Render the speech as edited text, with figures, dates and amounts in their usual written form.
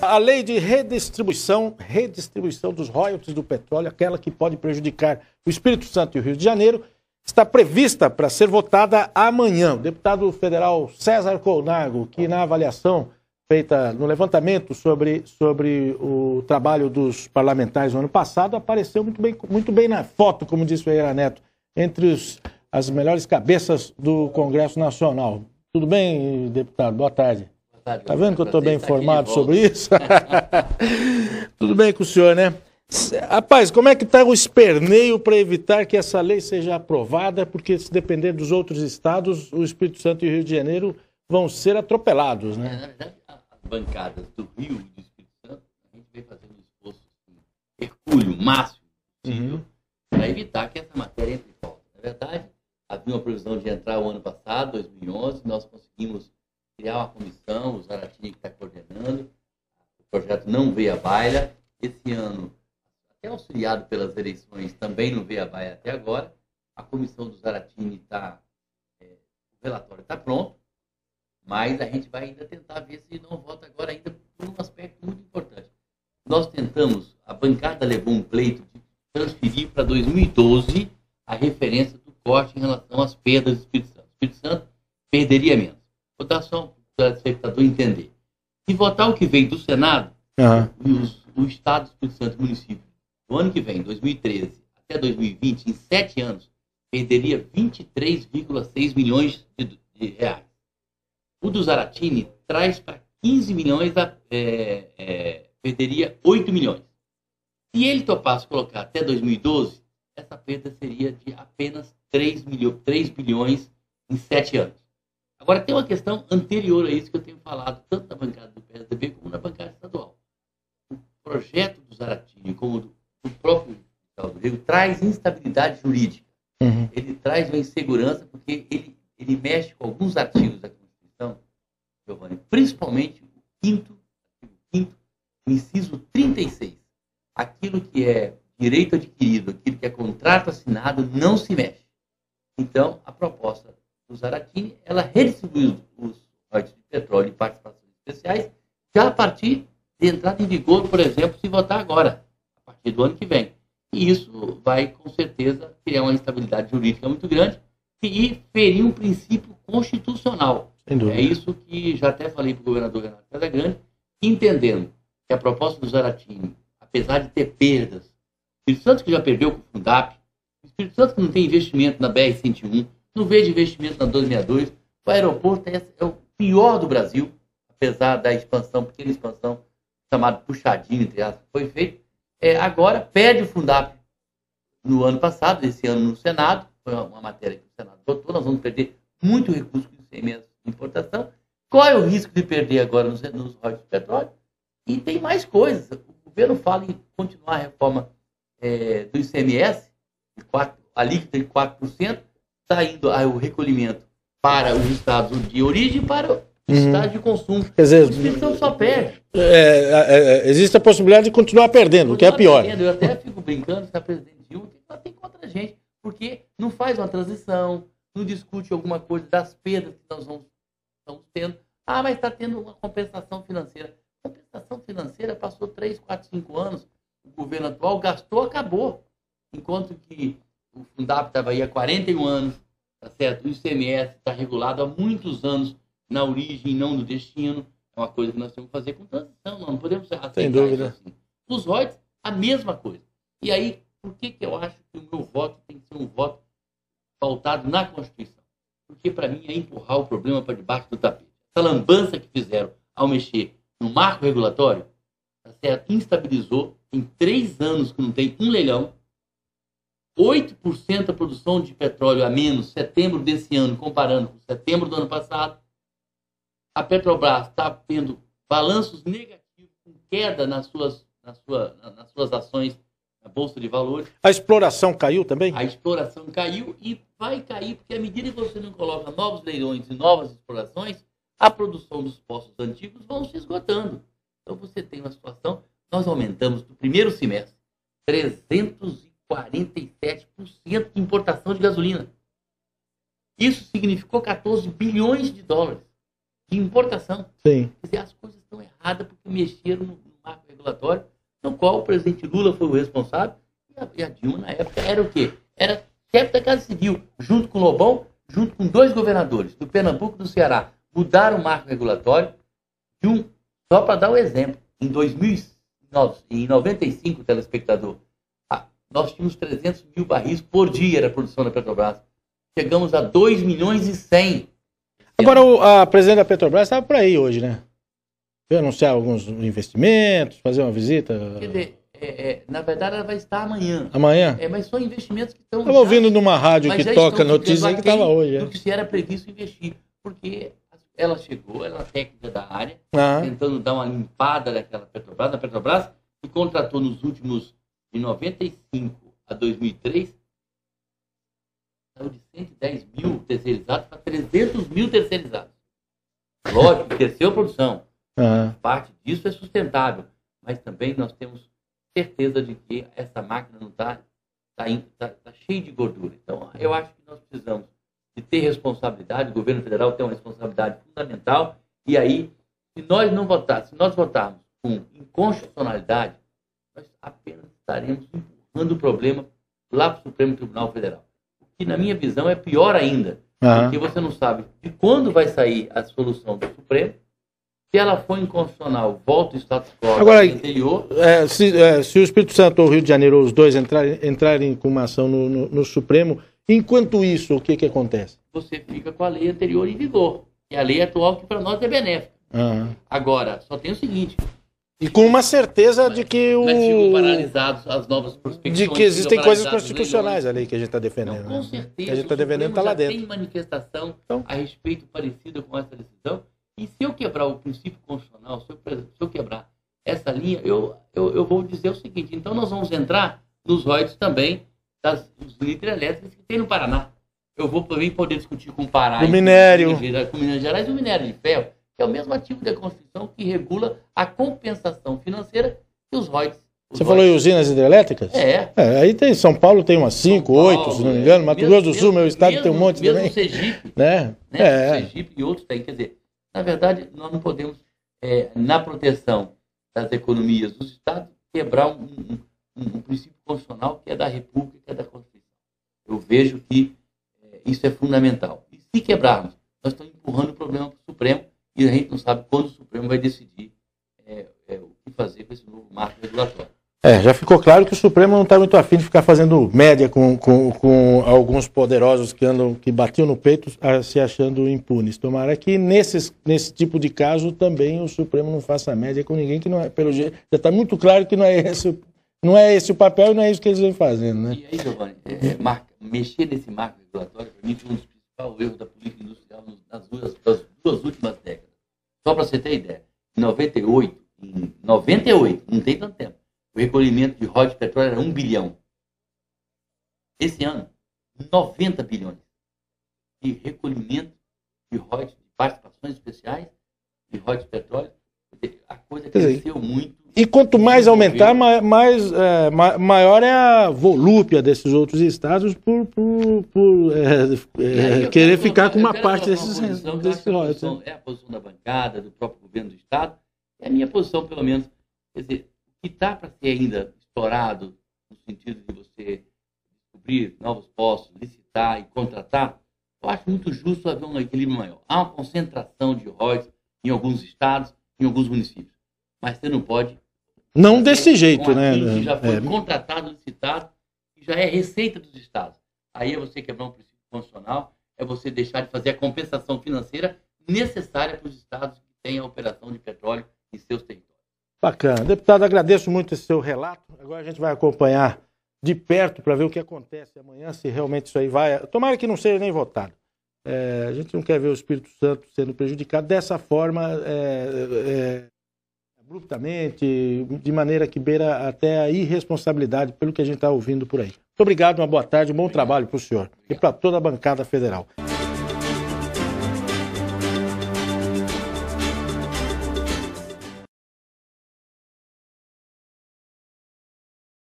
a lei de redistribuição dos royalties do petróleo, aquela que pode prejudicar o Espírito Santo e o Rio de Janeiro, está prevista para ser votada amanhã. O deputado federal César Colnago, que na avaliação feita no levantamento sobre o trabalho dos parlamentares no ano passado, apareceu muito bem na foto, como disse o Eira Neto, entre as melhores cabeças do Congresso Nacional. Tudo bem, deputado? Boa tarde. Está vendo que eu estou bem informado sobre isso? Tudo bem com o senhor, né? Rapaz, como é que está o esperneio para evitar que essa lei seja aprovada? Porque se depender dos outros estados, o Espírito Santo e o Rio de Janeiro vão ser atropelados, né? Na verdade, as bancadas do Rio e do Espírito Santo, a gente vem fazendo um esforço hercúleo, máximo possível, para evitar que essa matéria entre em pauta. Na verdade, havia uma previsão de entrar o ano passado, 2011, nós conseguimos criar uma comissão, o Zaratini que está coordenando, o projeto não veio à baila. Esse ano, até auxiliado pelas eleições, também não veio à baila até agora. A comissão do Zaratini está, o relatório está pronto, mas a gente vai ainda tentar ver se não vota agora ainda por um aspecto muito importante. Nós tentamos, a bancada levou um pleito de transferir para 2012 a referência do corte em relação às perdas do Espírito Santo. O Espírito Santo perderia menos. Vou dar só para o espectador entender. Se votar o que vem do Senado, o Estado do Espírito Santo e o município, no ano que vem, 2013, até 2020, em 7 anos, perderia 23,6 milhões de reais. O do Zaratini traz para 15 milhões, perderia 8 milhões. Se ele topasse colocar até 2012, essa perda seria de apenas 3 bilhões em 7 anos. Agora, tem uma questão anterior a isso que eu tenho falado, tanto na bancada do PSDB como na bancada estadual. O projeto do Zaratini, como do próprio Estado do Rio, traz instabilidade jurídica. Ele traz uma insegurança, porque ele mexe com alguns artigos da Constituição, Giovanni, principalmente o quinto, inciso 36. Aquilo que é direito adquirido, aquilo que é contrato assinado, não se mexe. Então, a proposta do Zaratini, ela redistribui os royalties de petróleo e participações especiais já a partir de entrada em vigor, por exemplo, se votar agora, a partir do ano que vem. E isso vai, com certeza, criar uma instabilidade jurídica muito grande e ferir um princípio constitucional. É isso que já até falei para o governador Renato Casagrande, entendendo que a proposta do Zaratini, apesar de ter perdas, o Espírito Santo que já perdeu com o Fundap, o Espírito Santo que não tem investimento na BR-101, não vê de investimento na 262, o aeroporto é o pior do Brasil, apesar da expansão, pequena expansão, chamada puxadinho, entre aspas, que foi feito. Agora perde o Fundap no ano passado, esse ano no Senado, foi uma matéria que o Senado votou, nós vamos perder muito recurso com ICMS de importação. Qual é o risco de perder agora nos royalties de petróleo? E tem mais coisas. O governo fala em continuar a reforma do ICMS, a alíquota de 4%, está indo o recolhimento para os estados de origem e para os estados de consumo. Quer dizer, o Espírito Santo só perde. Existe a possibilidade de continuar perdendo, o que é pior. Eu até fico brincando se a presidente Dilma tem contra a gente, porque não faz uma transição, não discute alguma coisa das perdas que nós estamos tendo. Mas está tendo uma compensação financeira. A compensação financeira passou 3, 4, 5 anos, o governo atual gastou, acabou. Enquanto que o Fundap estava aí há 41 anos, tá certo? O ICMS está regulado há muitos anos na origem e não no destino. É uma coisa que nós temos que fazer com transição, não podemos aceitar. Sem dúvida. Isso assim. Os royalties, a mesma coisa. E aí, por que eu acho que o meu voto tem que ser um voto pautado na Constituição? Porque, para mim, é empurrar o problema para debaixo do tapete. Essa lambança que fizeram ao mexer no marco regulatório, tá certo? Instabilizou em 3 anos que não tem um leilão, 8% da produção de petróleo a menos setembro desse ano, comparando com setembro do ano passado. A Petrobras está tendo balanços negativos, com queda nas suas ações na Bolsa de Valores. A exploração caiu também? A exploração caiu e vai cair, porque à medida que você não coloca novos leilões e novas explorações, a produção dos poços antigos vão se esgotando. Então você tem uma situação, nós aumentamos no primeiro semestre 347% de importação de gasolina. Isso significou 14 bilhões de dólares. de importação. Sim. Quer dizer, as coisas estão erradas porque mexeram no marco regulatório, no qual o presidente Lula foi o responsável, e a Dilma, na época, era o quê? Era chefe da Casa Civil, junto com o Lobão, junto com 2 governadores, do Pernambuco e do Ceará, mudaram o marco regulatório. Só para dar um exemplo, em 95, telespectador, nós tínhamos 300 mil barris por dia era a produção da Petrobras. Chegamos a 2 milhões e 100. Agora, a presidente da Petrobras estava por aí hoje, né? Vai anunciar alguns investimentos, fazer uma visita. Quer dizer, na verdade, ela vai estar amanhã. Amanhã? Mas são investimentos que estão... Estava ouvindo numa rádio que toca notícia que estava hoje. Do que se era previsto investir. Porque ela chegou, ela é uma técnica da área, tentando dar uma limpada daquela Petrobras. A Petrobras, que contratou nos últimos, de 95 a 2003, saiu de 110 mil terceirizados para 300 mil terceirizados. Lógico, cresceu a produção. Parte disso é sustentável, mas também nós temos certeza de que essa máquina não está cheia de gordura. Então, eu acho que nós precisamos de ter responsabilidade, o governo federal tem uma responsabilidade fundamental, e aí, se nós votarmos com inconstitucionalidade, nós apenas estaremos empurrando o problema lá para o Supremo Tribunal Federal. O que, na minha visão, é pior ainda, porque você não sabe de quando vai sair a solução do Supremo. Se ela for inconstitucional, volta o status quo anterior. Se o Espírito Santo ou o Rio de Janeiro, os dois, entrarem com uma ação no Supremo, enquanto isso, o que acontece? Você fica com a lei anterior em vigor. E a lei atual, que para nós é benéfica. Agora, só tem o seguinte... E com uma certeza de que Mas ficam paralisados as novas prospecções. De que existem coisas constitucionais ali que a gente está defendendo. Não, com certeza. Que a gente está defendendo está lá dentro. Tem manifestação a respeito parecida com essa decisão. E se eu quebrar o princípio constitucional, se eu quebrar essa linha, eu vou dizer o seguinte: então nós vamos entrar nos royalties também dos hidrelétricas que tem no Paraná. Eu vou também poder discutir com o Pará, o minério, com Minas Gerais e o minério de ferro, que é o mesmo ativo da Constituição que regula a compensação financeira e os royalties. Você falou em usinas hidrelétricas? Aí tem São Paulo, tem umas 5, 8, se não me engano. Mato Grosso do Sul, meu estado, tem um monte também. Mesmo Sergipe, Sergipe e outros tem. Quer dizer, na verdade, nós não podemos, na proteção das economias dos estados, quebrar um princípio constitucional que é da República, que é da Constituição. Eu vejo que isso é fundamental. E se quebrarmos, nós estamos empurrando o problema para o Supremo e a gente não sabe quando o Supremo vai decidir o que fazer com esse novo marco regulatório. Já ficou claro que o Supremo não está muito afim de ficar fazendo média com alguns poderosos que batiam no peito se achando impunes. Tomara que nesse tipo de caso também o Supremo não faça média com ninguém, que não é, pelo jeito, já está muito claro que não é esse o papel e não é isso que eles vêm fazendo, né? E aí, Giovanni, mexer nesse marco regulatório, para mim, foi um dos principais erros da política industrial nas duas últimas décadas. Só para você ter ideia, em 98, não tem tanto tempo, o recolhimento de royalties de petróleo era 1 bilhão. Esse ano, 90 bilhões de recolhimento de royalties, de participações especiais, de royalties de petróleo. A coisa cresceu muito. E quanto mais aumentar, maior é a volúpia desses outros estados por querer ficar com uma parte desses royalties. É a posição da bancada, do próprio governo do estado. É a minha posição, pelo menos. Quer dizer, o que está para ser ainda explorado, no sentido de você descobrir novos postos, licitar e contratar, eu acho muito justo haver um equilíbrio maior. Há uma concentração de royalties em alguns estados, em alguns municípios. Mas você não pode... Não desse jeito, né? Que já foi contratado, licitado, que já é receita dos estados. Aí é você quebrar um princípio constitucional, é você deixar de fazer a compensação financeira necessária para os estados que têm a operação de petróleo em seus territórios. Bacana. Deputado, agradeço muito esse seu relato. Agora a gente vai acompanhar de perto para ver o que acontece amanhã, se realmente isso aí vai... Tomara que não seja nem votado. A gente não quer ver o Espírito Santo sendo prejudicado dessa forma, abruptamente, de maneira que beira até a irresponsabilidade, pelo que a gente está ouvindo por aí. Muito obrigado, uma boa tarde, um bom trabalho para o senhor e para toda a bancada federal.